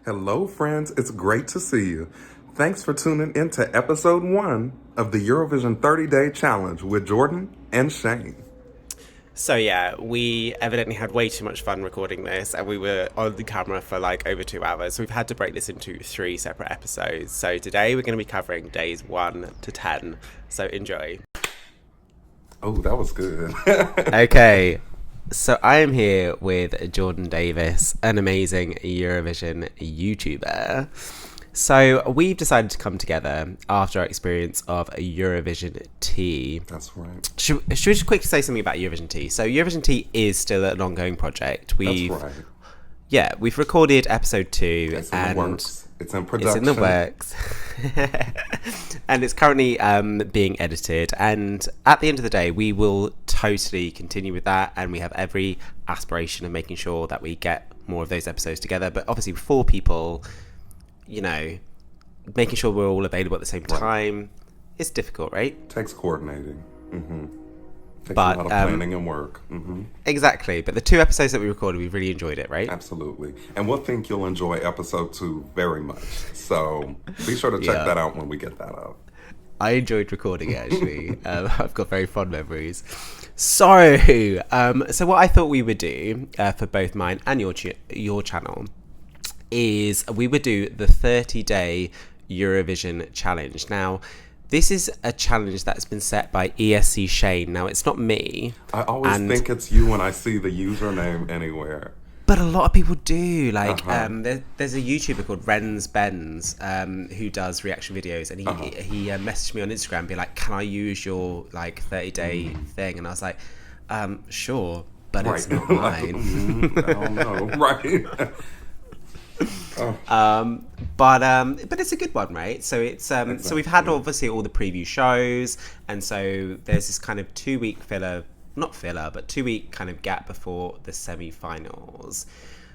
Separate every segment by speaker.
Speaker 1: Hello, friends. It's great to see you. Thanks for tuning in to episode 1 of the Eurovision 30-Day Challenge with Jordan and Shane.
Speaker 2: So yeah, we evidently had way too much fun recording this, and we were on the camera for like over 2 hours. So we've had to break this into 3 separate episodes. So today we're going to be covering days 1 to 10. So enjoy.
Speaker 1: Oh, that was good.
Speaker 2: Okay, so I am here with Jordan Davis, an amazing Eurovision YouTuber. So we've decided to come together after our experience of Eurovision Tea.
Speaker 1: That's right.
Speaker 2: Should we just quickly say something about Eurovision Tea? So Eurovision Tea is still an ongoing project.
Speaker 1: That's right.
Speaker 2: Yeah, we've recorded episode 2.
Speaker 1: It's in the works. It's in production.
Speaker 2: It's in the works. And it's currently being edited. And at the end of the day, we will totally continue with that. And we have every aspiration of making sure that we get more of those episodes together. But obviously, 4 people, you know, making sure we're all available at the same time, it's difficult, right?
Speaker 1: Takes coordinating. Takes
Speaker 2: But,
Speaker 1: a lot of planning and work.
Speaker 2: Exactly. But the 2 episodes that we recorded, we really enjoyed it, right?
Speaker 1: Absolutely. And we'll think you'll enjoy episode 2 very much. So be sure to check that out when we get that out.
Speaker 2: I enjoyed recording it, actually. I've got very fond memories. So what I thought we would do for both mine and your channel is we would do the 30-day Eurovision challenge. Now, this is a challenge that's been set by ESC Shane. Now, it's not me.
Speaker 1: I always think it's you when I see the username anywhere.
Speaker 2: But a lot of people do. Like, there's a YouTuber called Ren's Benz who does reaction videos, and he messaged me on Instagram, being like, "Can I use your like 30-day thing?" And I was like, "Sure, but it's not mine."
Speaker 1: I don't know, right?
Speaker 2: But it's a good one, right? So it's so we've had obviously all the preview shows, and so there's this kind of 2-week not filler, but 2-week kind of gap before the semi-finals.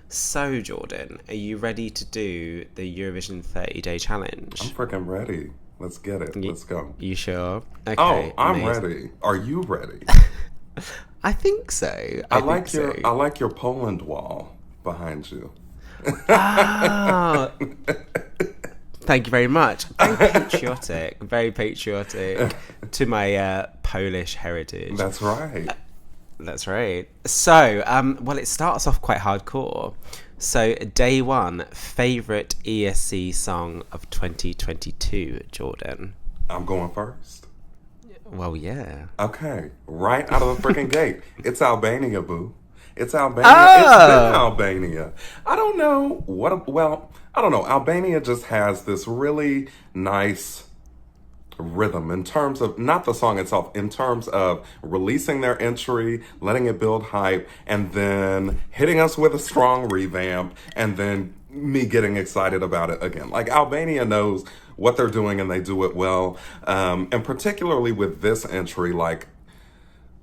Speaker 2: So Jordan, are you ready to do the Eurovision 30-day challenge?
Speaker 1: I'm freaking ready. Let's get it. Let's go.
Speaker 2: You sure? Okay.
Speaker 1: Oh, I'm ready. Are you ready?
Speaker 2: I think so.
Speaker 1: I like your Poland wall behind you.
Speaker 2: Ah, thank you very much. Very patriotic to my Polish heritage.
Speaker 1: That's right.
Speaker 2: That's right. So, well, it starts off quite hardcore. So, day 1, favorite ESC song of 2022, Jordan.
Speaker 1: I'm going first.
Speaker 2: Well, yeah.
Speaker 1: Okay, right out of the freaking gate. It's Albania, boo. It's Albania.
Speaker 2: Oh!
Speaker 1: It's been Albania. I don't know. Albania just has this really nice rhythm in terms of, not the song itself, in terms of releasing their entry, letting it build hype, and then hitting us with a strong revamp, and then me getting excited about it again. Like, Albania knows what they're doing and they do it well. And particularly with this entry, like,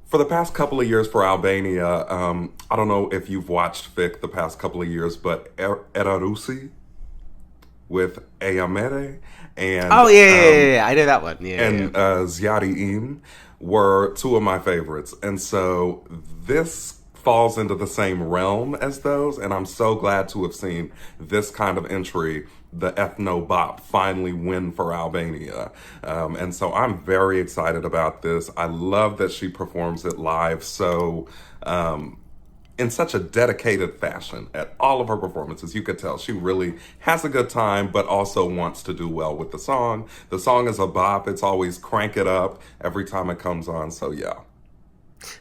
Speaker 1: for the past couple of years for Albania, I don't know if you've watched FIC the past couple of years, but Era Rusi with Ayamere and...
Speaker 2: Oh, yeah, I know that one.
Speaker 1: Zjari Im were 2 of my favorites. And so this falls into the same realm as those, and I'm so glad to have seen this kind of entry, the ethno bop, finally win for Albania. And so I'm very excited about this. I love that she performs it live so in such a dedicated fashion at all of her performances. You could tell she really has a good time, but also wants to do well with the song. The song is a bop. It's always crank it up every time it comes on. So yeah.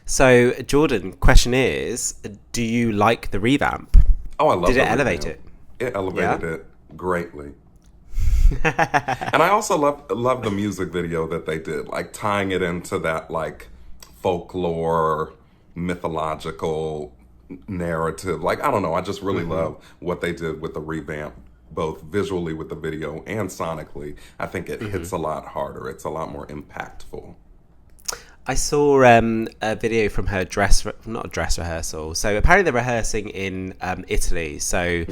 Speaker 2: So Jordan, question is, do you like the revamp?
Speaker 1: Oh, I love it. Did it
Speaker 2: elevate it?
Speaker 1: It elevated it greatly. And I also love the music video that they did, like tying it into that like folklore, mythological narrative. Like, I don't know, I just really love what they did with the revamp, both visually with the video and sonically. I think it hits a lot harder. It's a lot more impactful.
Speaker 2: I saw a video from her not a dress rehearsal. So apparently they're rehearsing in Italy. So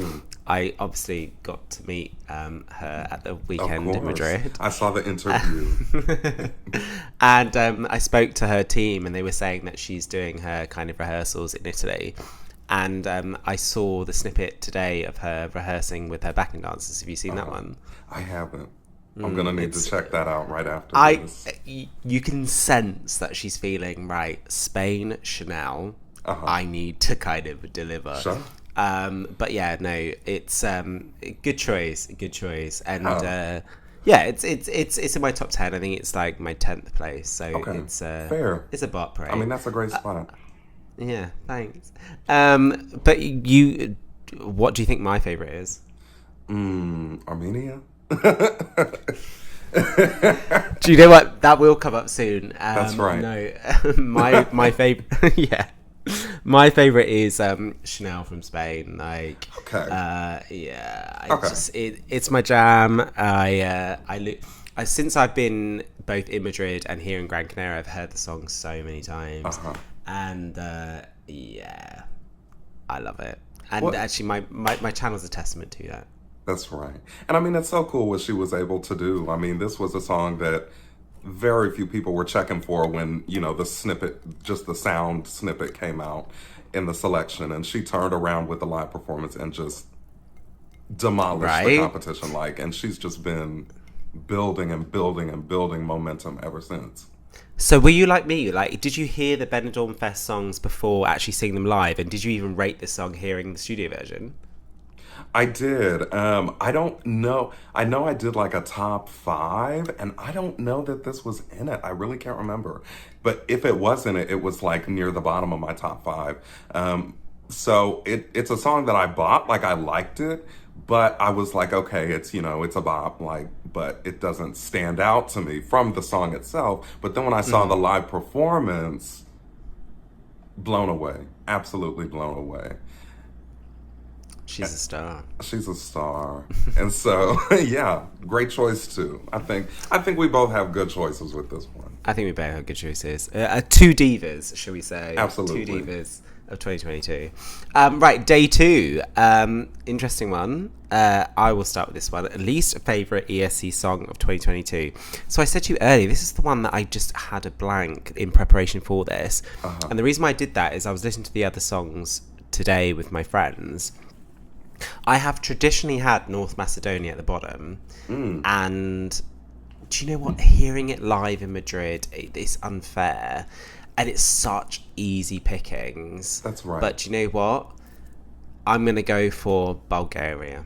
Speaker 2: I obviously got to meet her at the weekend in Madrid.
Speaker 1: I saw the interview.
Speaker 2: And I spoke to her team, and they were saying that she's doing her kind of rehearsals in Italy. And I saw the snippet today of her rehearsing with her backing dancers. Have you seen that one?
Speaker 1: I haven't. I'm gonna need to check that out right after this.
Speaker 2: You can sense that she's feeling right. Spain, Chanel. I need to kind of deliver.
Speaker 1: Sure.
Speaker 2: But yeah, no, it's good choice, and yeah, it's in my top 10. I think it's like my 10th place, so it's
Speaker 1: fair.
Speaker 2: It's a bop, right?
Speaker 1: I mean, that's a great spot.
Speaker 2: Yeah, thanks. But what do you think my favorite is?
Speaker 1: Armenia.
Speaker 2: Do you know what? That will come up soon.
Speaker 1: That's right.
Speaker 2: No, my favorite. Yeah, my favorite is Chanel from Spain. Like, it's my jam. Since I've been both in Madrid and here in Gran Canaria, I've heard the song so many times, and yeah, I love it. And actually, my channel's a testament to that.
Speaker 1: That's right. And I mean, it's so cool what she was able to do. I mean, this was a song that very few people were checking for when, the snippet, just the sound snippet came out in the selection. And she turned around with the live performance and just demolished the competition. And she's just been building and building and building momentum ever since.
Speaker 2: So were you like me? Like, did you hear the Benidorm Fest songs before actually seeing them live? And did you even rate this song hearing the studio version?
Speaker 1: I did. I don't know. I know I did like a top 5, and I don't know that this was in it. I really can't remember. But if it was in it, it was like near the bottom of my top 5. So it's a song that I bought. Like, I liked it, but I was like, okay, it's a bop. But it doesn't stand out to me from the song itself. But then when I saw the live performance, blown away. Absolutely blown away.
Speaker 2: She's a star.
Speaker 1: She's a star. And so, yeah, great choice too. I think we both have good choices with this one.
Speaker 2: I think we both have good choices. 2 divas, shall we say.
Speaker 1: Absolutely.
Speaker 2: 2 divas of 2022. Right, day 2. Interesting one. I will start with this one. Least favourite ESC song of 2022. So I said to you earlier, this is the one that I just had a blank in preparation for this. And the reason why I did that is I was listening to the other songs today with my friends. I have traditionally had North Macedonia at the bottom, and do you know what? Hearing it live in Madrid, it's unfair, and it's such easy pickings.
Speaker 1: That's right.
Speaker 2: But do you know what? I'm going to go for Bulgaria.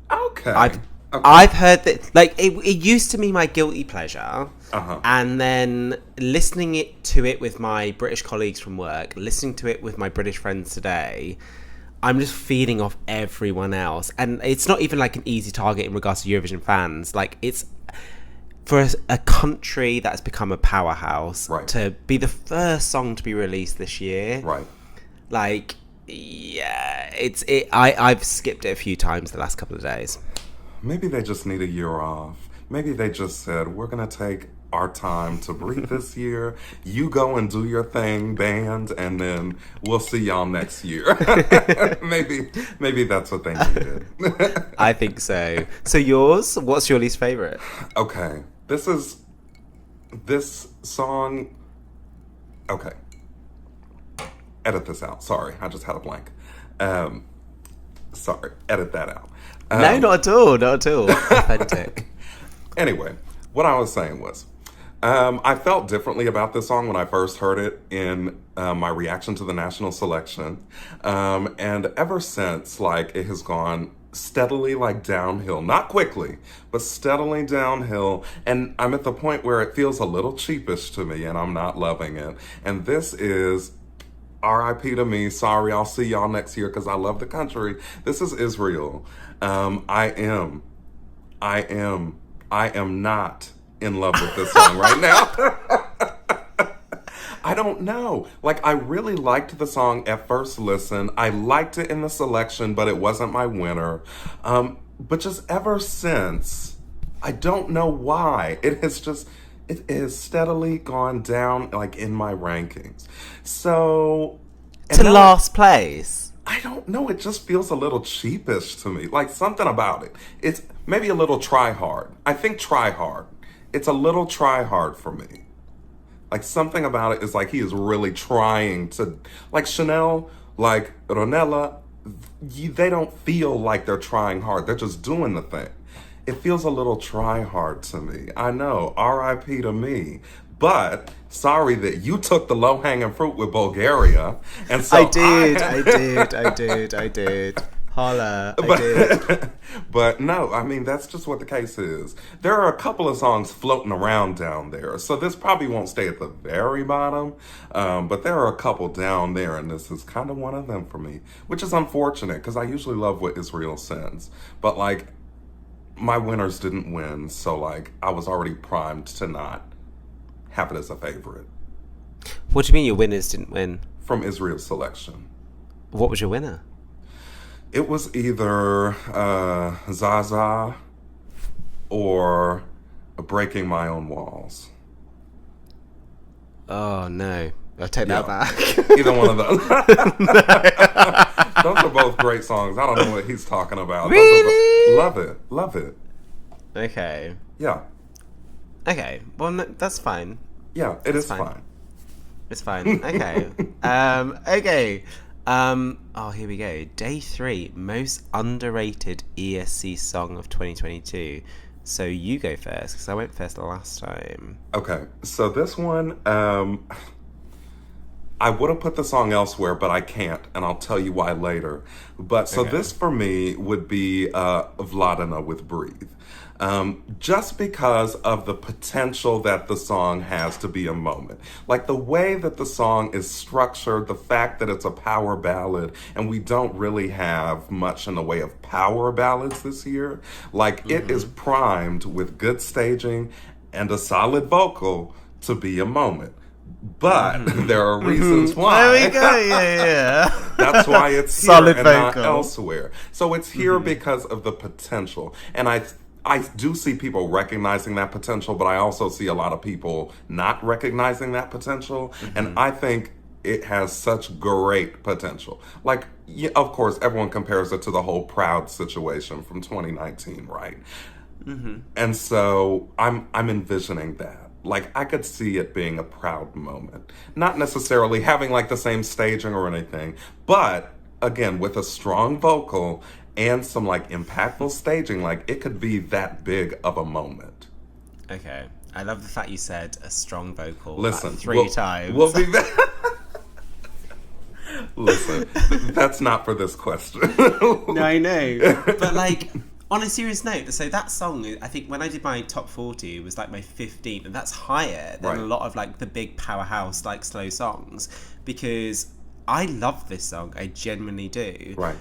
Speaker 1: Okay.
Speaker 2: I've heard that, like, it used to be my guilty pleasure, and then listening to it with my British colleagues from work, listening to it with my British friends today, I'm just feeding off everyone else. And it's not even like an easy target in regards to Eurovision fans. Like, it's for a country that has become a powerhouse to be the first song to be released this year.
Speaker 1: Right.
Speaker 2: Like, yeah, I've skipped it a few times the last couple of days.
Speaker 1: Maybe they just need a year off. Maybe they just said, we're going to take our time to breathe this year. You go and do your thing, band, and then we'll see y'all next year. Maybe that's what they needed.
Speaker 2: I think so. So yours, what's your least favorite?
Speaker 1: Okay. This song. Okay. Edit this out. Sorry, I just had a blank. Sorry, edit that out.
Speaker 2: No, not at all. Authentic.
Speaker 1: Anyway, what I was saying was, I felt differently about this song when I first heard it in my reaction to the national selection. And ever since, it has gone steadily, downhill. Not quickly, but steadily downhill. And I'm at the point where it feels a little cheapish to me, and I'm not loving it. And this is R.I.P. to me. Sorry, I'll see y'all next year because I love the country. This is Israel. I am not in love with this song right now. I don't know. I really liked the song at first listen. I liked it in the selection, but it wasn't my winner. But just ever since, I don't know why. It has steadily gone down, in my rankings. So...
Speaker 2: to last place?
Speaker 1: I don't know. It just feels a little cheapish to me. Something about it. It's maybe a little try hard. I think try hard. It's a little try hard for me. Something about it is he is really trying to... Chanel, Like Ronella, they don't feel like they're trying hard. They're just doing the thing. It feels a little try hard to me. I know, R.I.P. to me. But sorry that you took the low hanging fruit with Bulgaria, and so
Speaker 2: I did. Holla, I did.
Speaker 1: But no, I mean, that's just what the case is. There are a couple of songs floating around down there, so this probably won't stay at the very bottom, but there are a couple down there, and this is kind of one of them for me, which is unfortunate, because I usually love what Israel sends. But, like, my winners didn't win, so, like, I was already primed to not have it as a favorite.
Speaker 2: What do you mean your winners didn't win?
Speaker 1: From Israel's selection.
Speaker 2: What was your winner?
Speaker 1: It was either Zaza or Breaking My Own Walls.
Speaker 2: Oh, no. I'll take that back.
Speaker 1: Either one of those. Those are both great songs. I don't know what he's talking about.
Speaker 2: Really?
Speaker 1: Love it.
Speaker 2: Okay.
Speaker 1: Yeah.
Speaker 2: Okay. Well, no, that's fine.
Speaker 1: Yeah, it's fine.
Speaker 2: It's fine. Okay. Okay. Oh, here we go. Day 3, most underrated ESC song of 2022. So you go first, because I went first last time.
Speaker 1: Okay, so this one, I would have put the song elsewhere, but I can't, and I'll tell you why later. But so this for me would be Vladina with Breathe. Just because of the potential that the song has to be a moment. Like the way that the song is structured, the fact that it's a power ballad, and we don't really have much in the way of power ballads this year. Like it is primed with good staging and a solid vocal to be a moment. But there are reasons why.
Speaker 2: There we go. Yeah.
Speaker 1: That's why it's here
Speaker 2: Solid
Speaker 1: and
Speaker 2: vocal.
Speaker 1: not elsewhere. So it's here because of the potential. And I do see people recognizing that potential, but I also see a lot of people not recognizing that potential. And I think it has such great potential. Like, yeah, of course, everyone compares it to the whole Proud situation from 2019, right? And so I'm envisioning that. Like, I could see it being a proud moment. Not necessarily having, like, the same staging or anything, but, again, with a strong vocal and some, like, impactful staging, like, it could be that big of a moment.
Speaker 2: Okay. I love the fact you said a strong vocal.
Speaker 1: Listen,
Speaker 2: like 3 times.
Speaker 1: We'll be back. Listen, that's not for this question.
Speaker 2: No, I know. But, like, on a serious note, so that song, I think when I did my top 40, it was like my 15th, and that's higher than a lot of like the big powerhouse like slow songs, because I love this song, I genuinely do.
Speaker 1: Right.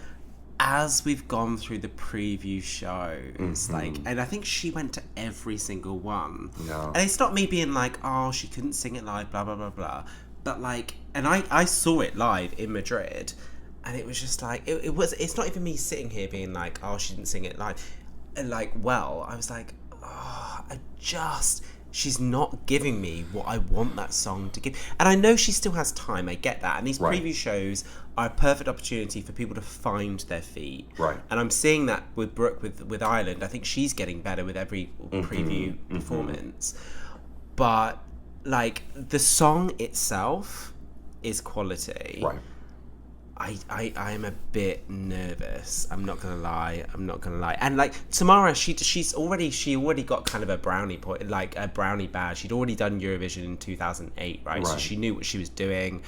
Speaker 2: As we've gone through the preview shows, like, and I think she went to every single one.
Speaker 1: Yeah.
Speaker 2: And it's not me being like, oh, she couldn't sing it live, blah, blah, blah, blah. But like, and I saw it live in Madrid. And it was just like, it's not even me sitting here being like, oh, she didn't sing it live. And like, well, I was like, oh, she's not giving me what I want that song to give. And I know she still has time, I get that. And these preview shows are a perfect opportunity for people to find their feet.
Speaker 1: Right.
Speaker 2: And I'm seeing that with Brooke, with Ireland. I think she's getting better with every preview performance. But like, the song itself is quality.
Speaker 1: Right.
Speaker 2: I'm a bit nervous. I'm not gonna lie. And like Tamara, she already got kind of a brownie point, like a brownie badge. She'd already done Eurovision in 2008, right? So she knew what she was doing.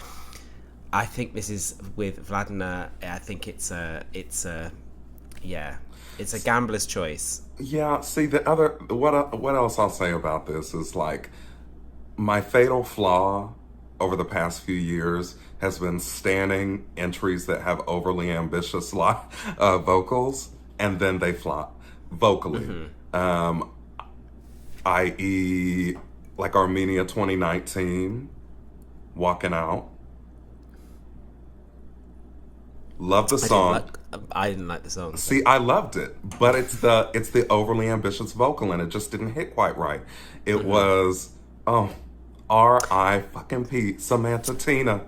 Speaker 2: I think this is with Vladina. I think it's a gambler's choice.
Speaker 1: Yeah. See, what else I'll say about this is like my fatal flaw over the past few years has been standing entries that have overly ambitious vocals, and then they flop vocally. I.e., like Armenia 2019, Walking Out. Love the song.
Speaker 2: I didn't like the song.
Speaker 1: See, I loved it, but it's the overly ambitious vocal, and it just didn't hit quite right. It was R.I.P. Samantha Tina.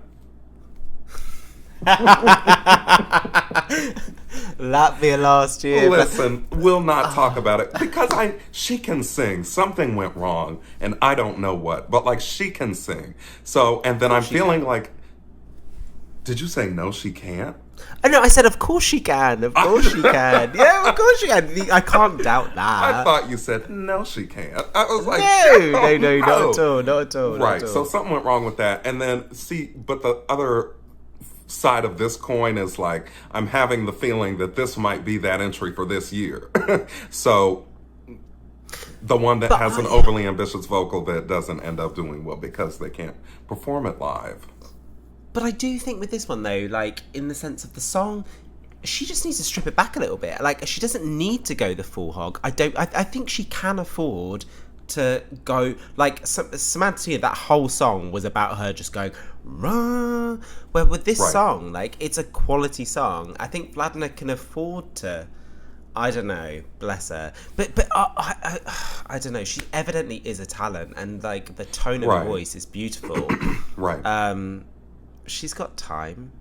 Speaker 2: Latvia last year.
Speaker 1: Listen, we'll not talk about it because she can sing. Something went wrong, and I don't know what, but like she can sing. So, and then I'm feeling like Did you say no, she can't?
Speaker 2: Oh, no, I said, of course she can. Of course she can. Yeah, of course she can. I can't doubt that.
Speaker 1: I thought you said, no, she can't. I was like,
Speaker 2: no, not at all. Not at all.
Speaker 1: Right. So something went wrong with that. And then, but the other side of this coin is like, I'm having the feeling that this might be that entry for this year. So the one that has an overly ambitious vocal that doesn't end up doing well because they can't perform it live.
Speaker 2: But I do think with this one, though, like, in the sense of the song, she just needs to strip it back a little bit. Like, she doesn't need to go the full hog. I think she can afford to go, like, Samantha, that whole song was about her just going, rah. Where with this song, like, it's a quality song. I think Vladna can afford to, I don't know, bless her. But I don't know, she evidently is a talent, and, like, the tone of her voice is beautiful.
Speaker 1: Right.
Speaker 2: She's got time.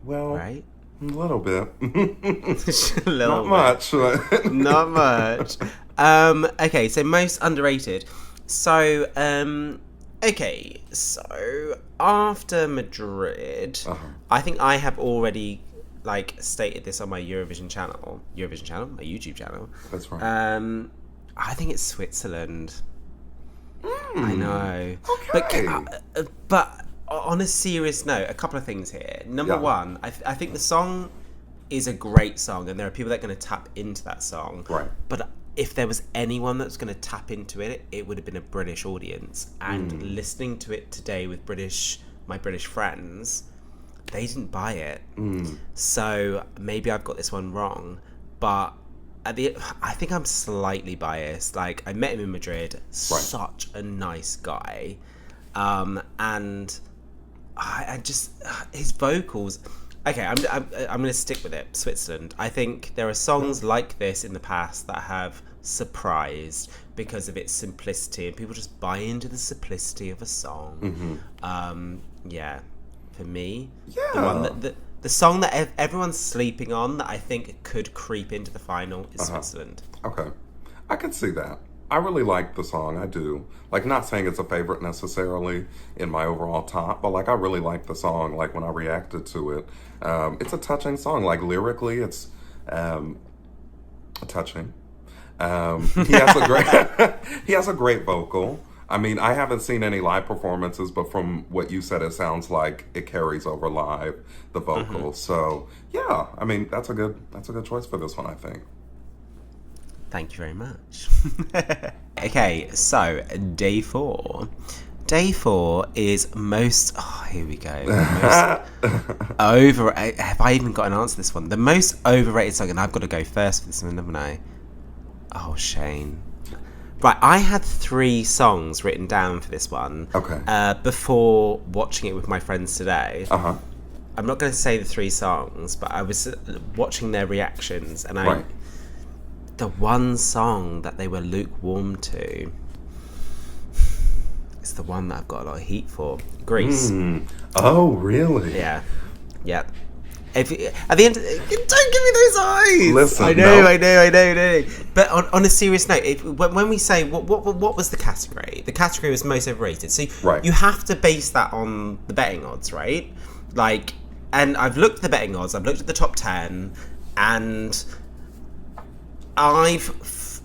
Speaker 1: Well,
Speaker 2: right?
Speaker 1: A little bit.
Speaker 2: Not
Speaker 1: much.
Speaker 2: Not much. Okay, so most underrated. So, okay, so after Madrid, I think I have already, like, stated this on my Eurovision channel, my YouTube channel.
Speaker 1: That's right.
Speaker 2: I think it's Switzerland. I know.
Speaker 1: Okay.
Speaker 2: But on a serious note, a couple of things here. Number one, I think the song is a great song, and there are people that are going to tap into that song.
Speaker 1: Right.
Speaker 2: But if there was anyone that's going to tap into it, it would have been a British audience. And listening to it today with my British friends, they didn't buy it. So maybe I've got this one wrong, but I think I'm slightly biased. Like, I met him in Madrid, such a nice guy, and I just his vocals. Okay, I'm going to stick with it. Switzerland. I think there are songs like this in the past that have surprised because of its simplicity, and people just buy into the simplicity of a song. Yeah, for me, the one the song that everyone's sleeping on that I think could creep into the final is Switzerland.
Speaker 1: Okay, I can see that. I really like the song. I do. Like, not saying it's a favorite necessarily in my overall top, but, like, I really like the song, like, when I reacted to it. It's a touching song. Like, lyrically, it's touching. He has a great vocal. I mean, I haven't seen any live performances, but from what you said, it sounds like it carries over live, the vocal. So, yeah, I mean, that's a good choice for this one, I think.
Speaker 2: Thank you very much. Okay, so day 4. Day 4 is most... Oh, here we go. Most have I even got an answer to this one? The most overrated song, and I've got to go first for this one, haven't I? Oh, Shane. Right, I had 3 songs written down for this one.
Speaker 1: Okay.
Speaker 2: Before watching it with my friends today. I'm not going to say the 3 songs, but I was watching their reactions, and the one song that they were lukewarm to is the one that I've got a lot of heat for. Greece.
Speaker 1: Oh, really?
Speaker 2: Yeah. Yep. At the end, don't give me those eyes.
Speaker 1: Listen,
Speaker 2: I know. But on a serious note, when we say what was the category? The category was most overrated. So you have to base that on the betting odds, right? Like, and I've looked at the betting odds. I've looked at the top 10, and I've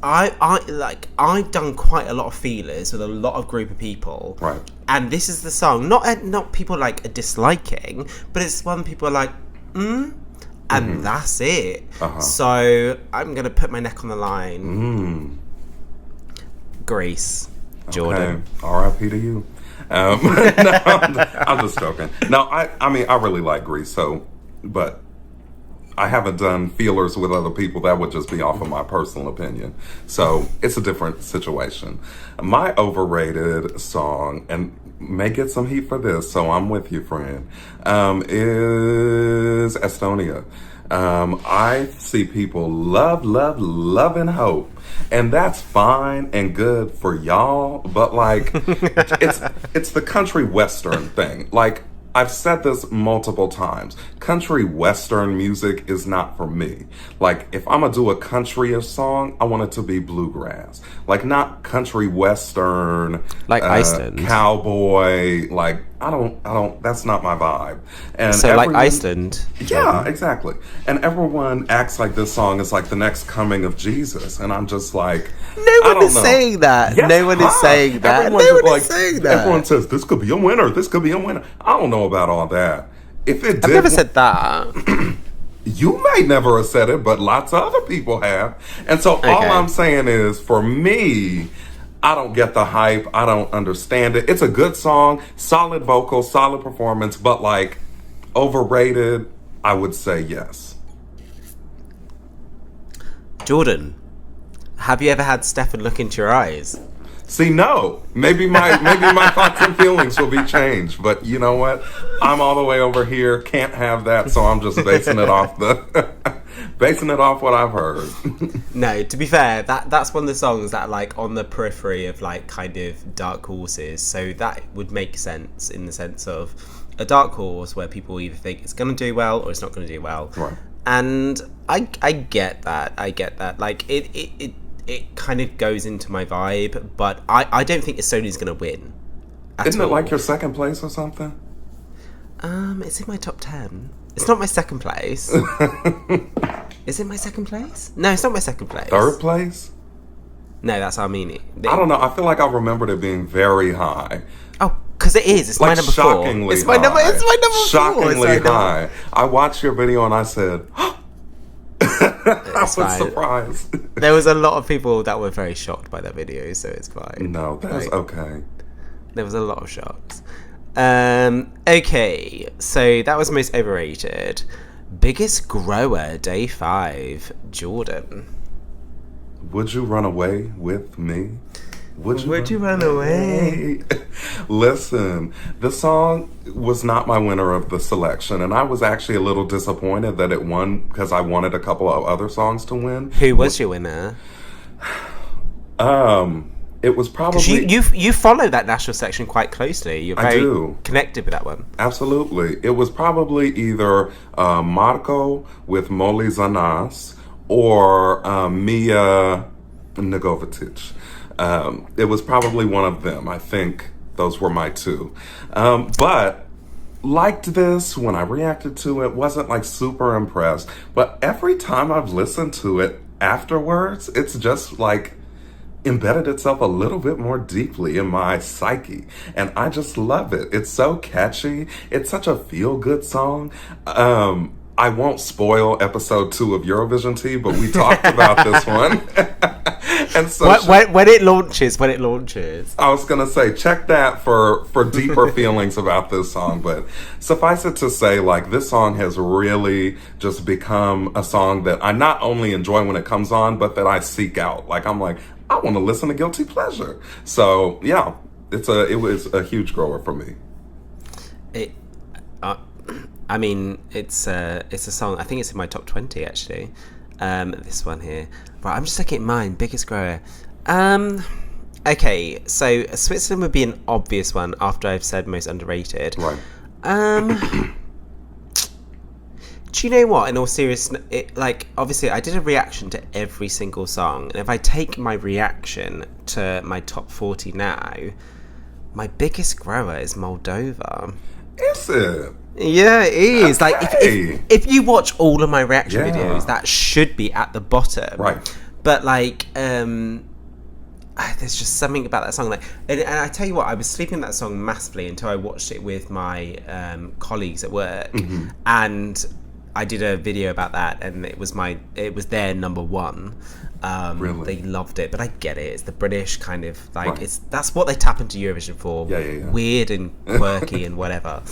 Speaker 2: done quite a lot of feelers with a lot of group of people,
Speaker 1: right?
Speaker 2: And this is the song, not people like are disliking, but it's one people are like, and that's it. So I'm gonna put my neck on the line. Greece, Jordan.
Speaker 1: Okay. R.I.P. to you. No, I'm just joking. No, I mean, I really like Greece, so, but I haven't done feelers with other people. That would just be off of my personal opinion. So it's a different situation. My overrated song, and may get some heat for this, so I'm with you, friend, is Estonia. I see people love and hope. And that's fine and good for y'all, but like, it's the country western thing. Like, I've said this multiple times. Country western music is not for me. Like, if I'm gonna do a country-ish song, I want it to be bluegrass. Like, not country western,
Speaker 2: like Iceland,
Speaker 1: cowboy. Like, that's not my vibe. And
Speaker 2: So like Iceland.
Speaker 1: Yeah, exactly. And everyone acts like this song is like the next coming of Jesus. And I'm just like,
Speaker 2: No one is saying that.
Speaker 1: Yes,
Speaker 2: no one is saying that.
Speaker 1: Everyone's
Speaker 2: No one
Speaker 1: like,
Speaker 2: is saying that.
Speaker 1: Everyone says, this could be a winner. This could be a winner. I don't know about all that. If it did,
Speaker 2: I've never said that.
Speaker 1: you may never have said it, but lots of other people have. And so all I'm saying is, for me, I don't get the hype. I don't understand it. It's a good song, solid vocals, solid performance, but like overrated, I would say yes.
Speaker 2: Jordan, have you ever had Stefan look into your eyes?
Speaker 1: See, no. Maybe my thoughts and feelings will be changed, but you know what? I'm all the way over here, can't have that, so I'm just basing it off what I've heard.
Speaker 2: No, to be fair, that's one of the songs that are like on the periphery of like kind of dark horses, so that would make sense in the sense of a dark horse where people either think it's going to do well or it's not going to do well.
Speaker 1: Right.
Speaker 2: And I get that. Like it kind of goes into my vibe, but I don't think Estonia's going to win.
Speaker 1: Isn't it like your second place or something?
Speaker 2: It's in my top 10. It's not my second place. Is it my second place? No, it's not my second place.
Speaker 1: Third place?
Speaker 2: No, that's Armenia.
Speaker 1: I don't know. I feel like I remembered it being very high.
Speaker 2: Oh, because it is. It's like my number 4. It's my number. It's my number 4.
Speaker 1: Shockingly high. I watched your video and I said, I was surprised.
Speaker 2: There was a lot of people that were very shocked by that video, so it's fine.
Speaker 1: No, that's okay.
Speaker 2: There was a lot of shocks. Okay, so that was most overrated. Biggest grower, day 5, Jordan.
Speaker 1: Would you run away with me?
Speaker 2: Would you run away?
Speaker 1: Listen, the song was not my winner of the selection, and I was actually a little disappointed that it won because I wanted a couple of other songs to win.
Speaker 2: Who was your winner?
Speaker 1: It was probably
Speaker 2: you follow that national section quite closely. You're very connected with that one.
Speaker 1: Absolutely, it was probably either Marco with Moli Zanas or Mia Negovatic. It was probably one of them. I think those were my two. But liked this when I reacted to it. Wasn't like super impressed. But every time I've listened to it afterwards, it's just like embedded itself a little bit more deeply in my psyche. And I just love it. It's so catchy. It's such a feel-good song. I won't spoil episode 2 of Eurovision Tea, but we talked about this one. And so
Speaker 2: when it launches,
Speaker 1: I was gonna say, check that for deeper feelings about this song. But suffice it to say, like, this song has really just become a song that I not only enjoy when it comes on, but that I seek out. Like, I'm like, I want to listen to Guilty Pleasure. So yeah, it was a huge grower for me.
Speaker 2: I mean, it's a song. I think it's in my top 20 actually. This one here. Right, I'm just looking at mine. Biggest grower. Okay, so Switzerland would be an obvious one after I've said most underrated.
Speaker 1: Right.
Speaker 2: Do you know what? In all seriousness, like, obviously I did a reaction to every single song, and if I take my reaction to my top 40 now, my biggest grower is Moldova.
Speaker 1: Is it?
Speaker 2: Yeah, it is.
Speaker 1: Okay.
Speaker 2: Like, if you watch all of my reaction videos, that should be at the bottom.
Speaker 1: Right.
Speaker 2: But like, there's just something about that song. Like, and I tell you what, I was sleeping that song massively until I watched it with my colleagues at work, and I did a video about that, and it was their number 1.
Speaker 1: Really?
Speaker 2: They loved it, but I get it. It's the British kind of like that's what they tap into Eurovision for.
Speaker 1: Yeah.
Speaker 2: Weird and quirky and whatever.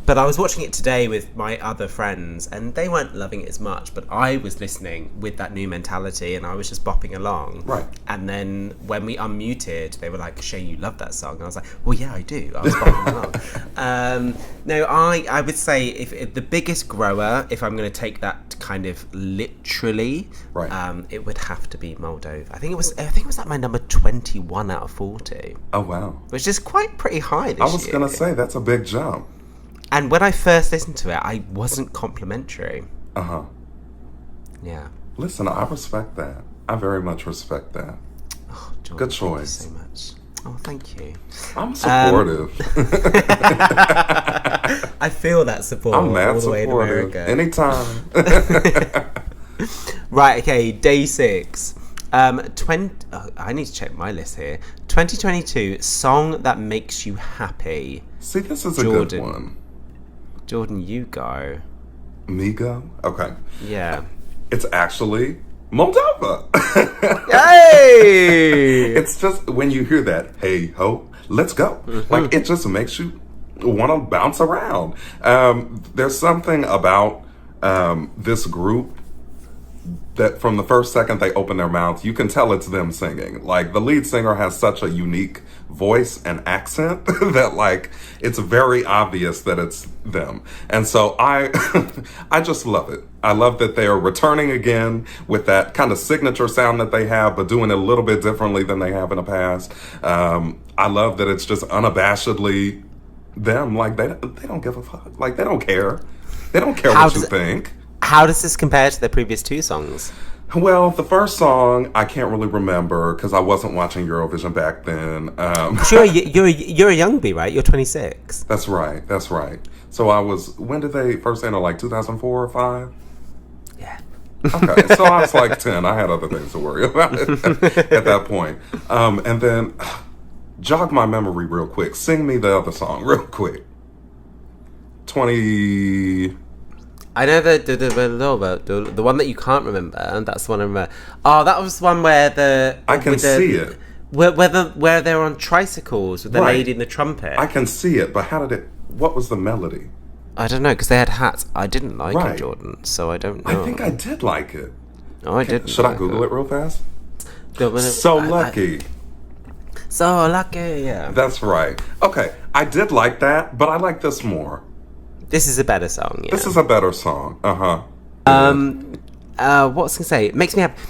Speaker 2: But I was watching it today with my other friends, and they weren't loving it as much, but I was listening with that new mentality, and I was just bopping along.
Speaker 1: Right.
Speaker 2: And then when we unmuted, they were like, "Shay, you love that song?" And I was like, "Well, yeah, I do." I was bopping along. No, I would say if the biggest grower, if I'm going to take that kind of literally, it would have to be Moldova. I think it was like my number 21 out of 40.
Speaker 1: Oh wow.
Speaker 2: Which is quite pretty high this year.
Speaker 1: I was going to say that's a big jump.
Speaker 2: And when I first listened to it, I wasn't complimentary.
Speaker 1: Uh-huh.
Speaker 2: Yeah.
Speaker 1: Listen, I respect that. I very much respect that.
Speaker 2: Oh, Jordan,
Speaker 1: good choice.
Speaker 2: Thank you so much. Oh, thank you.
Speaker 1: I'm supportive.
Speaker 2: I feel that support
Speaker 1: I'm mad
Speaker 2: all the way in
Speaker 1: supportive.
Speaker 2: America.
Speaker 1: Anytime.
Speaker 2: Right, okay, day 6. I need to check my list here. 2022 song that makes you happy.
Speaker 1: See, this is a good one.
Speaker 2: Jordan, you go.
Speaker 1: Me go? Okay.
Speaker 2: Yeah.
Speaker 1: It's actually Moldova.
Speaker 2: Hey!
Speaker 1: It's just when you hear that, hey ho, let's go. Like it just makes you want to bounce around. There's something about this group that from the first second they open their mouth, you can tell it's them singing. Like the lead singer has such a unique voice and accent that like it's very obvious that it's them. And so I I just love it. I love that they are returning again with that kind of signature sound that they have, but doing it a little bit differently than they have in the past. I love that it's just unabashedly them. Like they don't give a fuck. Like they don't care. They don't care what you think.
Speaker 2: How does this compare to their previous 2 songs?
Speaker 1: Well, the first song I can't really remember because I wasn't watching Eurovision back then.
Speaker 2: Sure, you're a young bee, right? You're 26.
Speaker 1: That's right. That's right. So I was. When did they first enter? Like 2004 or 5?
Speaker 2: Yeah.
Speaker 1: Okay, so I was like 10. I had other things to worry about at that point. And then jog my memory real quick. Sing me the other song real quick. 20.
Speaker 2: I know the one that you can't remember, and that's the one I remember. Oh, that was one where
Speaker 1: I can see it.
Speaker 2: Where they're on tricycles with the lady in the trumpet.
Speaker 1: I can see it, but how did it? What was the melody?
Speaker 2: I don't know, because they had hats. I didn't like it, Jordan, so I don't know.
Speaker 1: I think I did like it.
Speaker 2: Oh, I didn't.
Speaker 1: Should I Google it real fast? So lucky.
Speaker 2: So lucky, yeah.
Speaker 1: That's right. Okay, I did like that, but I like this more.
Speaker 2: This is a better song, yeah.
Speaker 1: This is a better song.
Speaker 2: What was I going to say? It makes me happy.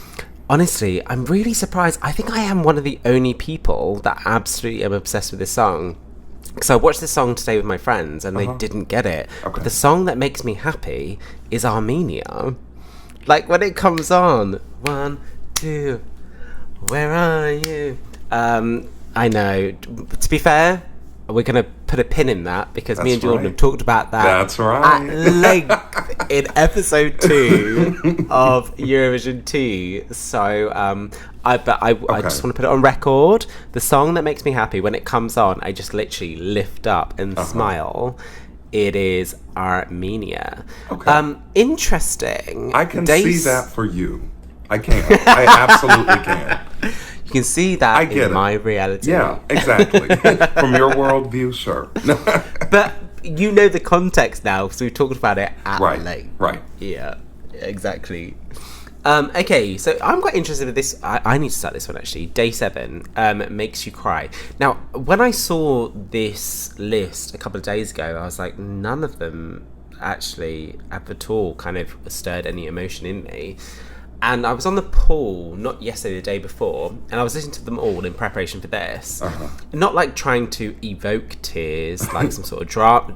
Speaker 2: Honestly, I'm really surprised. I think I am one of the only people that absolutely am obsessed with this song. Because I watched this song today with my friends and they didn't get it. Okay. But the song that makes me happy is Armenia. Like when it comes on, 1, 2, where are you? I know. To be fair, we're going to put a pin in that because me and Jordan have talked about that at length in episode 2 of Eurovision 2. So I just want to put it on record. The song that makes me happy, when it comes on, I just literally lift up and smile. It is Armenia. Okay. Interesting.
Speaker 1: I can see that for you. I can. I absolutely can.
Speaker 2: You can see that in my reality.
Speaker 1: Yeah, exactly. From your worldview, sure.
Speaker 2: But you know the context now, because we've talked about it at length.
Speaker 1: Right.
Speaker 2: Yeah, exactly. Okay, so I'm quite interested in this. I need to start this one, actually. Day 7, Makes You Cry. Now, when I saw this list a couple of days ago, I was like, none of them actually at all kind of stirred any emotion in me. And I was on the pool, not yesterday, the day before, and I was listening to them all in preparation for this. Not like trying to evoke tears like some sort of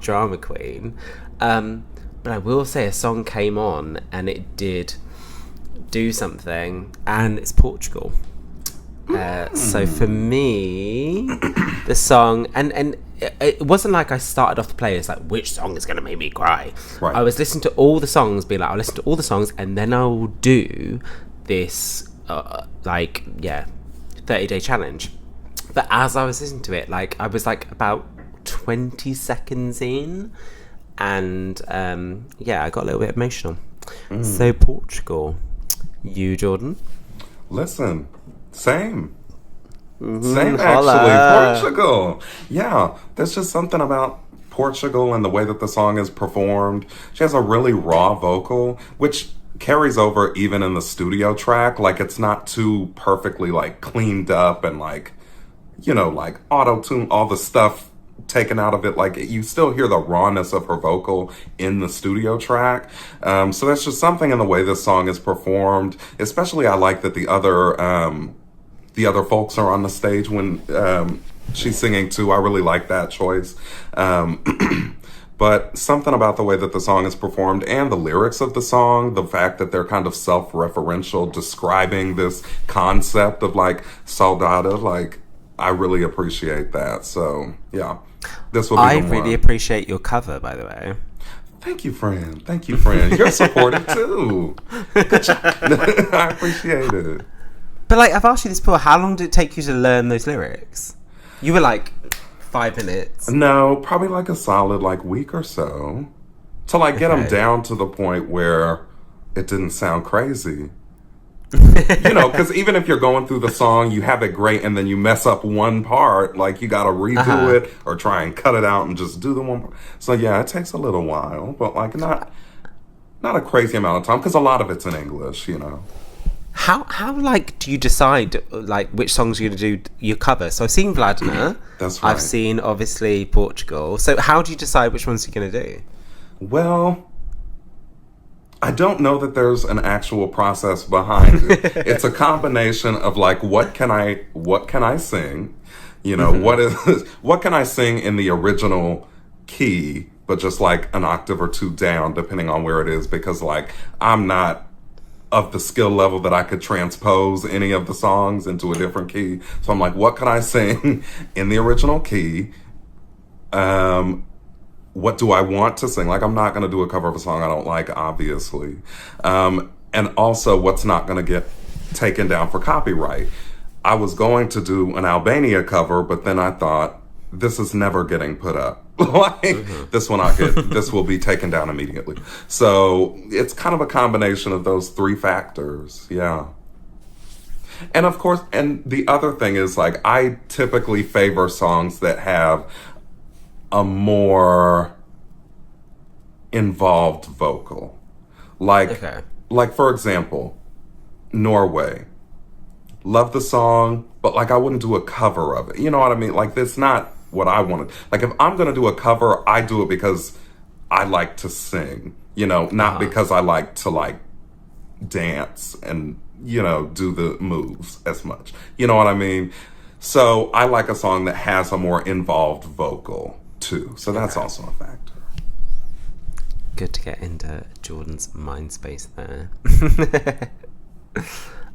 Speaker 2: drama queen. But I will say a song came on and it did do something, and it's Portugal. So for me, the song, and it wasn't like I started off the playlist like, which song is going to make me cry? I was listening to all the songs, being like, I'll listen to all the songs, and then I'll do this, 30-day challenge. But as I was listening to it, like, I was like about 20 seconds in, and I got a little bit emotional. So Portugal. You, Jordan?
Speaker 1: Listen, same actually. Portugal. Yeah, there's just something about Portugal and the way that the song is performed. She has a really raw vocal, which carries over even in the studio track. Like it's not too perfectly like cleaned up and like, like auto-tune, all the stuff taken out of it. Like you still hear the rawness of her vocal in the studio track. So there's just something in the way this song is performed. Especially I like that the other folks are on the stage when she's singing too. I really like that choice. But something about the way that the song is performed and the lyrics of the song, the fact that they're kind of self-referential, describing this concept of like saudade, like I really appreciate that. So yeah, this will be
Speaker 2: I
Speaker 1: the
Speaker 2: really
Speaker 1: one.
Speaker 2: appreciate your cover, by the way.
Speaker 1: Thank you, friend. Thank you, friend. You're supportive too. Good job. I appreciate it.
Speaker 2: But like, I've asked you this before. How long did it take you to learn those lyrics? You were like 5 minutes.
Speaker 1: No, probably like a solid like week or so to like get them
Speaker 2: Okay.
Speaker 1: down to the point where it didn't sound crazy. Because even if you're going through the song, you have it great, and then you mess up one part, like you got to redo it or try and cut it out and just do the one part. So yeah, it takes a little while, but like not a crazy amount of time because a lot of it's in English.
Speaker 2: How like do you decide like which songs you're gonna do your cover? So I've seen Vladimir.
Speaker 1: That's right.
Speaker 2: I've seen obviously Portugal. So how do you decide which ones you're gonna do?
Speaker 1: Well, I don't know that there's an actual process behind it. It's a combination of like what can I sing? What can I sing in the original key, but just like an octave or two down, depending on where it is, because like I'm not of the skill level that I could transpose any of the songs into a different key. So I'm like, what can I sing in the original key? What do I want to sing? Like, I'm not going to do a cover of a song I don't like, obviously. And also, what's not going to get taken down for copyright? I was going to do an Albania cover, but then I thought, this is never getting put up. This will be taken down immediately. So it's kind of a combination of those three factors. Yeah. And of course, and the other thing is like, I typically favor songs that have a more involved vocal. Like for example, Norway. Love the song, but like I wouldn't do a cover of it. You know what I mean? Like that's not what I wanted. Like if I'm going to do a cover, I do it because I like to sing, not because I like to like dance and, do the moves as much. You know what I mean? So I like a song that has a more involved vocal too. So that's also a factor.
Speaker 2: Good to get into Jordan's mind space there.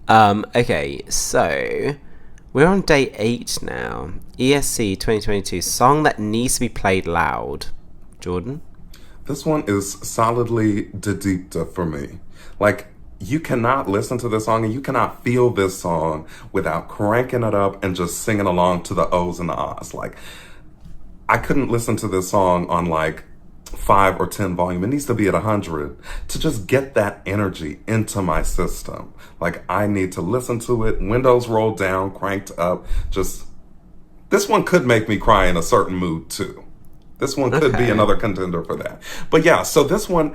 Speaker 2: Okay, so we're on day 8 now. ESC 2022, song that needs to be played loud. Jordan?
Speaker 1: This one is solidly de dicta for me. Like, you cannot listen to this song and you cannot feel this song without cranking it up and just singing along to the O's and the Ahs. Like, I couldn't listen to this song on like 5 or 10 volume. It needs to be at 100 to just get that energy into my system. Like I need to listen to it, windows rolled down, cranked up. This one could make me cry in a certain mood too. This one could be another contender for that. But yeah, so this one,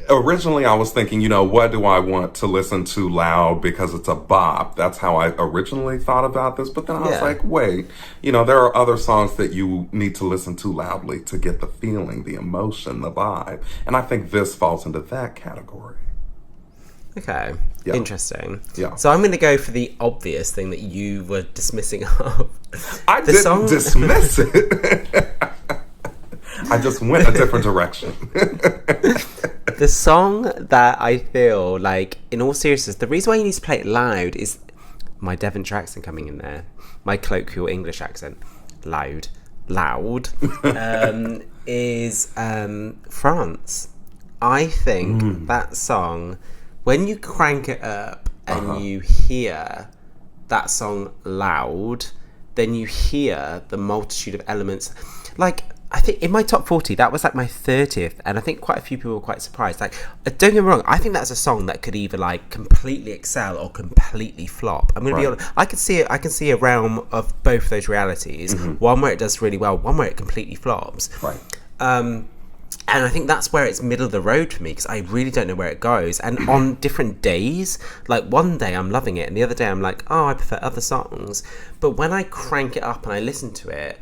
Speaker 1: originally I was thinking, what do I want to listen to loud because it's a bop? That's how I originally thought about this. But then I was like, wait, there are other songs that you need to listen to loudly to get the feeling, the emotion, the vibe. And I think this falls into that category.
Speaker 2: Okay, interesting.
Speaker 1: Yeah.
Speaker 2: So I'm going to go for the obvious thing that you were dismissing of.
Speaker 1: I didn't dismiss it. I just went a different direction.
Speaker 2: The song that I feel like, in all seriousness, the reason why you need to play it loud is my Devonshire accent coming in there. My colloquial English accent. Loud. Is France. I think that song, when you crank it up and you hear that song loud, then you hear the multitude of elements. Like, I think in my top 40, that was like my 30th, and I think quite a few people were quite surprised. Like, don't get me wrong, I think that's a song that could either like completely excel or completely flop. I'm gonna be honest. I can see a realm of both those realities. One where it does really well, one where it completely flops.
Speaker 1: Right.
Speaker 2: And I think that's where it's middle of the road for me, because I really don't know where it goes. And on different days, like one day I'm loving it, and the other day I'm like, oh, I prefer other songs. But when I crank it up and I listen to it,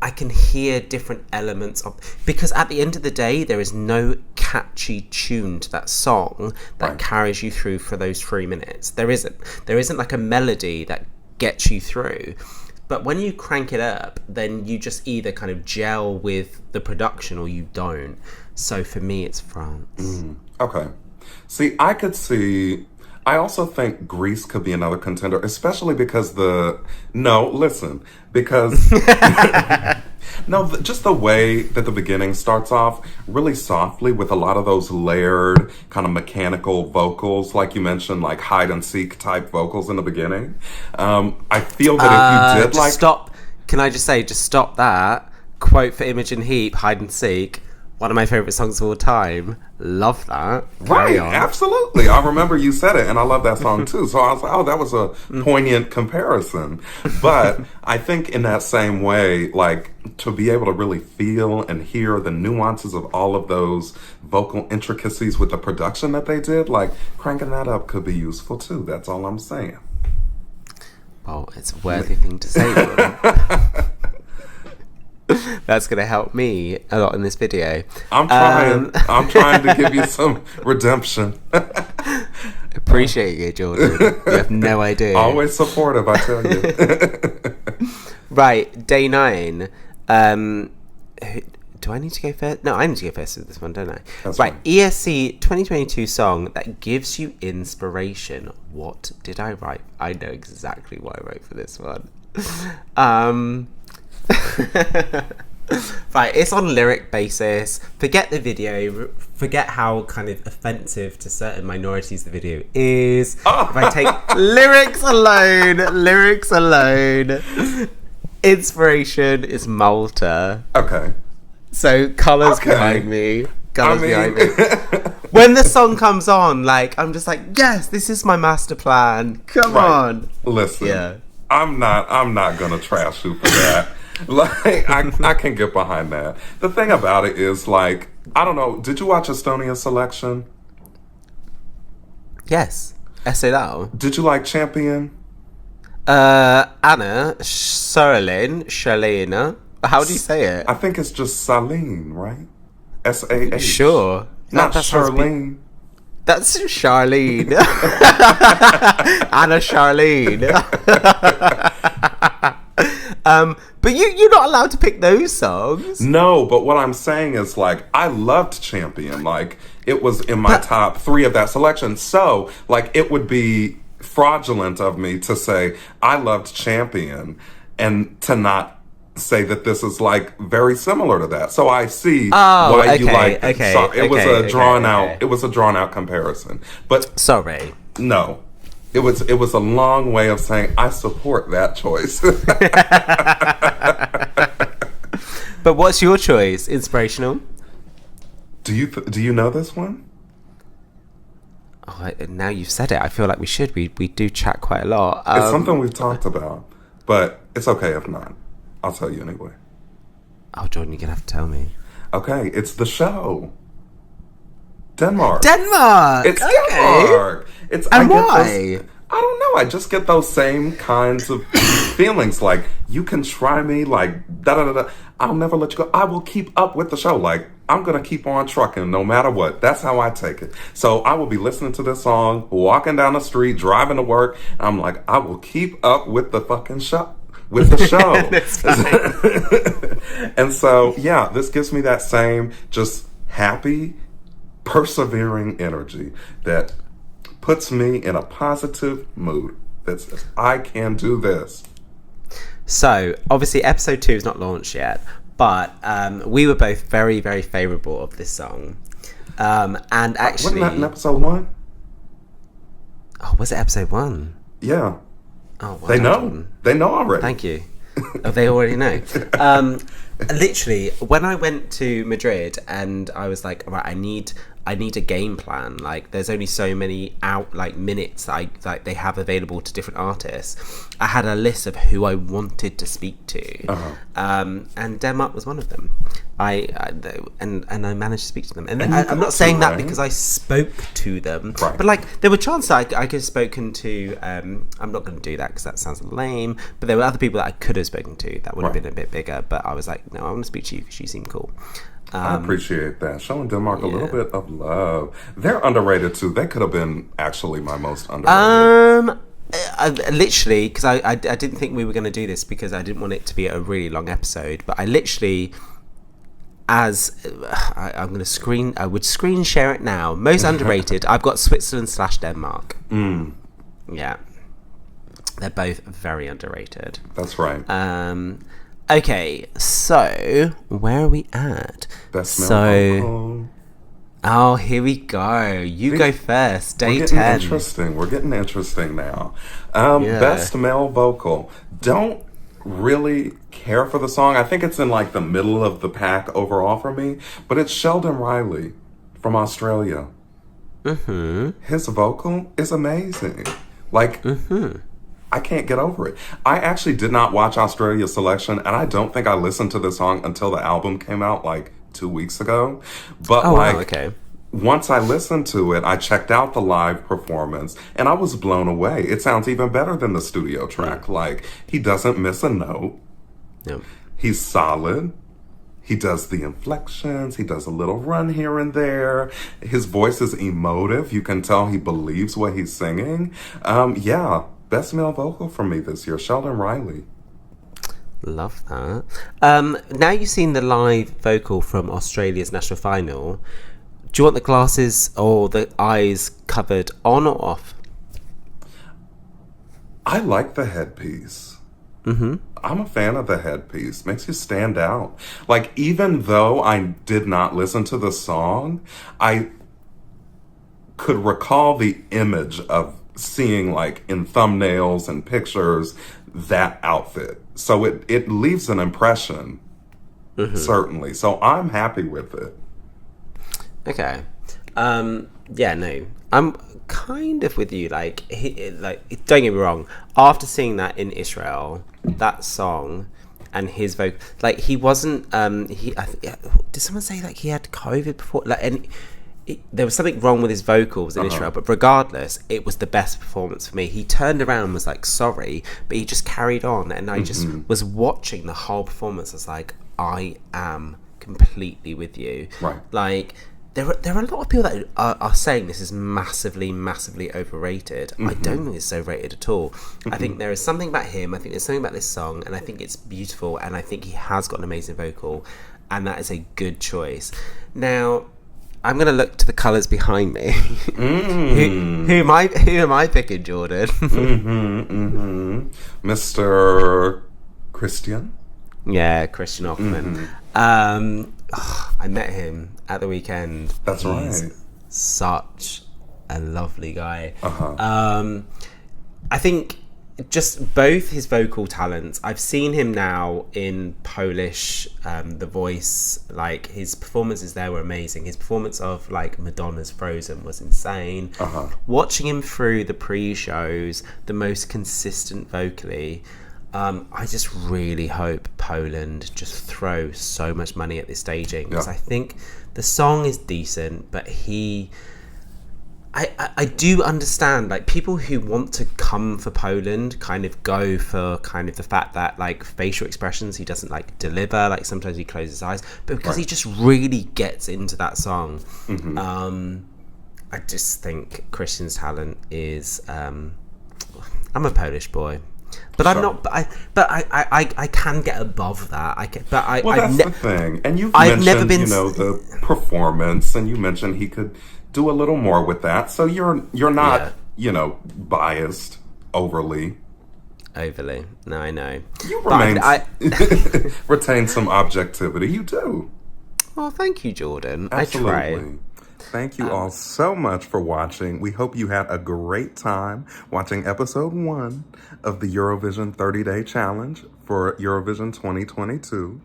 Speaker 2: I can hear different elements of, because at the end of the day, there is no catchy tune to that song that carries you through for those 3 minutes. There isn't like a melody that gets you through. But when you crank it up, then you just either kind of gel with the production or you don't. So for me, it's France.
Speaker 1: Okay. See, I also think Greece could be another contender, especially because because just the way that the beginning starts off really softly with a lot of those layered kind of mechanical vocals, like you mentioned, like hide and seek type vocals in the beginning. I feel that if you did
Speaker 2: just stop. Can I just say, just stop that quote for Imogen Heap, Hide and Seek. One of my favorite songs of all time. Love that.
Speaker 1: Right, absolutely. I remember you said it, and I love that song too. So I was like, oh, that was a poignant comparison. But I think in that same way, like, to be able to really feel and hear the nuances of all of those vocal intricacies with the production that they did, like, cranking that up could be useful too. That's all I'm saying.
Speaker 2: Well, it's a worthy thing to say. That's going to help me a lot in this video.
Speaker 1: I'm trying. I'm trying to give you some redemption.
Speaker 2: Appreciate you, Jordan. You have no idea.
Speaker 1: Always supportive, I tell you.
Speaker 2: Right, day 9. Do I need to go first? No, I need to go first with this one, don't I?
Speaker 1: That's
Speaker 2: right,
Speaker 1: fine.
Speaker 2: ESC 2022 song that gives you inspiration. What did I write? I know exactly what I wrote for this one. Right, it's on lyric basis. Forget the video. Forget how kind of offensive to certain minorities the video is. If I take lyrics alone, inspiration is Malta.
Speaker 1: Okay.
Speaker 2: So colours behind me. When the song comes on, like, I'm just like, yes, this is my master plan. Come on.
Speaker 1: Listen, I'm not gonna trash you for that. Like, I can get behind that. The thing about it is, like, I don't know, did you watch Estonia's selection?
Speaker 2: Yes. Essay that.
Speaker 1: Did you like Champion?
Speaker 2: Anna, Charlene. How do you say it?
Speaker 1: I think it's just Saline, right? S-A-H.
Speaker 2: Sure.
Speaker 1: Not Charlene.
Speaker 2: That's Charlene. Anna Charlene. But you're not allowed to pick those songs.
Speaker 1: No, but what I'm saying is, like, I loved Champion. Like, it was in my top 3 of that selection. So, like, it would be fraudulent of me to say I loved Champion and to not say that this is, like, very similar to that. So I see why you like it. So it was a drawn out comparison. But
Speaker 2: sorry.
Speaker 1: No. It was a long way of saying I support that choice.
Speaker 2: But what's your choice? Inspirational?
Speaker 1: Do you know this one?
Speaker 2: Oh, now you've said it. I feel like we should. We do chat quite a lot.
Speaker 1: It's something we've talked about, but it's okay if not. I'll tell you anyway.
Speaker 2: Oh, Jordan, you're gonna have to tell me.
Speaker 1: Okay, it's The Show. Denmark.
Speaker 2: It's
Speaker 1: okay. Denmark.
Speaker 2: And why?
Speaker 1: I don't know. I just get those same kinds of feelings. Like, you can try me, like, da-da-da-da. I'll never let you go. I will keep up with the show. Like, I'm going to keep on trucking no matter what. That's how I take it. So I will be listening to this song, walking down the street, driving to work. I'm like, I will keep up with the fucking show. With the show. And so, yeah, this gives me that same just happy, persevering energy that puts me in a positive mood that says, I can do this.
Speaker 2: So, obviously, episode 2 is not launched yet, but we were both very, very favourable of this song. And actually...
Speaker 1: Wasn't that in episode 1?
Speaker 2: Oh, was it episode 1?
Speaker 1: Yeah.
Speaker 2: Oh, well
Speaker 1: they know.
Speaker 2: Done.
Speaker 1: They know already.
Speaker 2: Thank you. Oh, they already know. Literally, when I went to Madrid and I was like, right, I need a game plan. Like, there's only so many minutes that they have available to different artists. I had a list of who I wanted to speak to, and Denmark was one of them. I managed to speak to them, and I'm not saying that because I spoke to them,
Speaker 1: right.
Speaker 2: But like there were chances I could have spoken to. I'm not going to do that because that sounds lame. But there were other people that I could have spoken to that would have been a bit bigger. But I was like, no, I want to speak to you because you seem cool.
Speaker 1: I appreciate that. Showing Denmark a little bit of love. They're underrated too. They could have been actually my most underrated.
Speaker 2: Literally, because I didn't think we were going to do this because I didn't want it to be a really long episode. But I literally I'm going to I would screen share it now. Most underrated. I've got Switzerland / Denmark. Yeah, they're both very underrated.
Speaker 1: That's right.
Speaker 2: Okay, so where are we at?
Speaker 1: Best male vocal.
Speaker 2: Oh, here we go. You go first. Day 10.
Speaker 1: We're getting interesting now. Best male vocal. Don't really care for the song. I think it's in like the middle of the pack overall for me. But it's Sheldon Riley from Australia. His vocal is amazing. Like, I can't get over it. I actually did not watch Australia's selection, and I don't think I listened to the song until the album came out like 2 weeks ago. But once I listened to it, I checked out the live performance and I was blown away. It sounds even better than the studio track. Like, he doesn't miss a note.
Speaker 2: Yep.
Speaker 1: He's solid. He does the inflections. He does a little run here and there. His voice is emotive. You can tell he believes what he's singing. Best male vocal for me this year, Sheldon Riley.
Speaker 2: Love that. Now you've seen the live vocal from Australia's national final. Do you want the glasses or the eyes covered on or off?
Speaker 1: I like the headpiece. I'm a fan of the headpiece. Makes you stand out. Like, even though I did not listen to the song, I could recall the image of seeing, like, in thumbnails and pictures, that outfit. So it leaves an impression, certainly. So I'm happy with it.
Speaker 2: Okay. Yeah, no. I'm kind of with you. Like, don't get me wrong. After seeing that in Israel, that song and his vocal, like, he wasn't. Did someone say like he had COVID before? Like, and there was something wrong with his vocals in Israel. But regardless, it was the best performance for me. He turned around and was like sorry, but he just carried on, and I just was watching the whole performance. I was like, I am completely with you.
Speaker 1: Right.
Speaker 2: Like, there are a lot of people that are saying this is massively, massively overrated. I don't think it's so rated at all. I think there is something about him. I think there's something about this song, and I think it's beautiful, and I think he has got an amazing vocal, and that is a good choice. Now, I'm going to look to the colours behind me. Who am I picking, Jordan?
Speaker 1: Mr. Christian?
Speaker 2: Yeah, Christian Hoffman. I met him at the weekend.
Speaker 1: That's right.
Speaker 2: Such a lovely guy. I think just both his vocal talents. I've seen him now in Polish, The Voice. Like, his performances there were amazing. His performance of like Madonna's Frozen was insane. Watching him through the pre-shows, the most consistent vocally. I just really hope Poland just throw so much money at this staging, because I think the song is decent, but I do understand, like, people who want to come for Poland kind of go for kind of the fact that, like, facial expressions he doesn't like deliver, like sometimes he closes his eyes, but because he just really gets into that song. I just think Christian's talent is I'm a Polish boy. But I'm not. I can get above that.
Speaker 1: That's the thing. And you've mentioned, the performance, and you mentioned he could do a little more with that. So you're not, biased overly.
Speaker 2: No, I know.
Speaker 1: You retain some objectivity. You do.
Speaker 2: Oh, thank you, Jordan.
Speaker 1: Absolutely.
Speaker 2: I try.
Speaker 1: Thank you all so much for watching. We hope you had a great time watching episode 1 of the Eurovision 30-Day Challenge for Eurovision 2022.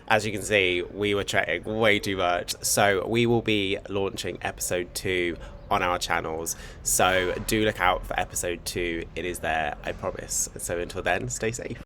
Speaker 2: As you can see, we were chatting way too much. So we will be launching episode 2 on our channels. So do look out for episode 2. It is there, I promise. So until then, stay safe.